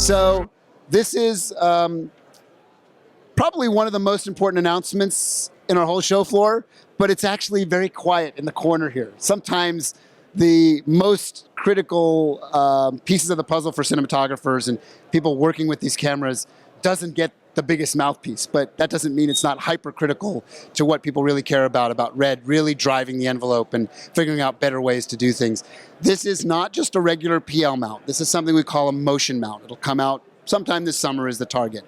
So this is probably one of the most important announcements in our whole show floor, but it's actually very quiet in the corner here. Sometimes the most critical pieces of the puzzle for cinematographers and people working with these cameras doesn't get the biggest mouthpiece, but that doesn't mean it's not hypercritical to what people really care about RED really driving the envelope and figuring out better ways to do things. This is not just a regular PL mount. This is something we call a motion mount. It'll come out sometime this summer is the target.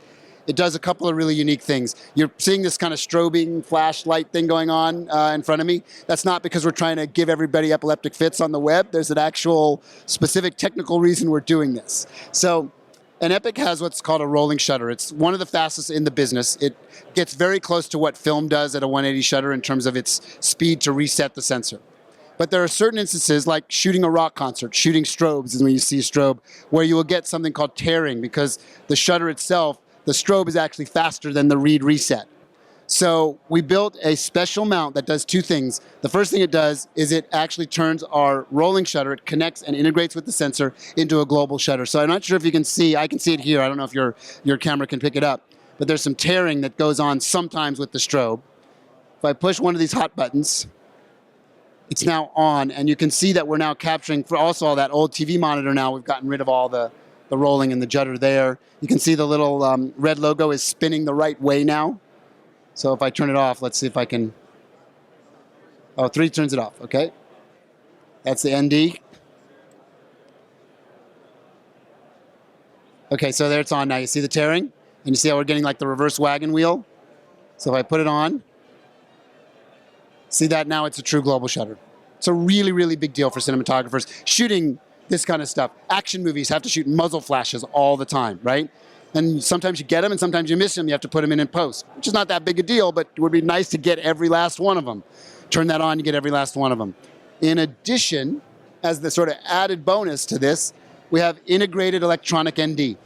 It does a couple of really unique things. You're seeing this kind of strobing flashlight thing going on in front of me. That's not because we're trying to give everybody epileptic fits on the web. There's an actual specific technical reason we're doing this. So an Epic has what's called a rolling shutter. It's one of the fastest in the business. It gets very close to what film does at a 180 shutter in terms of its speed to reset the sensor. But there are certain instances, like shooting a rock concert, shooting strobes is when you see a strobe, where you will get something called tearing because the shutter itself, the strobe is actually faster than the read reset. So we built a special mount that does two things. The first thing it does is it actually turns our rolling shutter, it connects and integrates with the sensor into a global shutter. So I'm not sure if you can see, I can see it here, I don't know if your camera can pick it up, but there's some tearing that goes on sometimes with the strobe. If I push one of these hot buttons, it's now on, and you can see that we're now capturing, for also that old TV monitor now, we've gotten rid of all the rolling and the judder there. You can see the little red logo is spinning the right way now. So if I turn it off, let's see if I can, oh, 3 turns it off, okay. That's the ND. Okay, so there it's on now. You see the tearing? And you see how we're getting like the reverse wagon wheel? So if I put it on, see that now it's a true global shutter. It's a really, really big deal for cinematographers. Shooting this kind of stuff. Action movies have to shoot muzzle flashes all the time, right? And sometimes you get them and sometimes you miss them. You have to put them in post, which is not that big a deal, but it would be nice to get every last one of them. Turn that on, you get every last one of them. In addition, as the sort of added bonus to this, we have integrated electronic ND.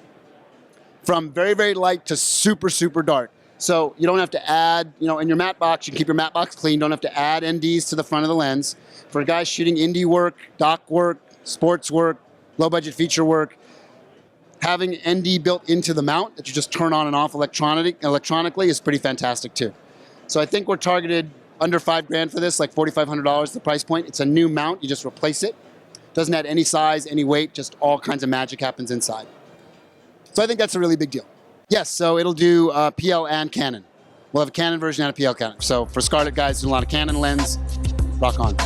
From very, very light to super, super dark. So you don't have to add, in your matte box, you can keep your matte box clean, don't have to add NDs to the front of the lens. For guys shooting indie work, doc work, sports work, low budget feature work, having ND built into the mount that you just turn on and off electronically is pretty fantastic too. So I think we're targeted under $5,000 for this, like $4,500 the price point. It's a new mount, you just replace it. Doesn't add any size, any weight, just all kinds of magic happens inside. So I think that's a really big deal. Yes, so it'll do PL and Canon. We'll have a Canon version and a PL Canon. So for Scarlett guys, do a lot of Canon lens, rock on.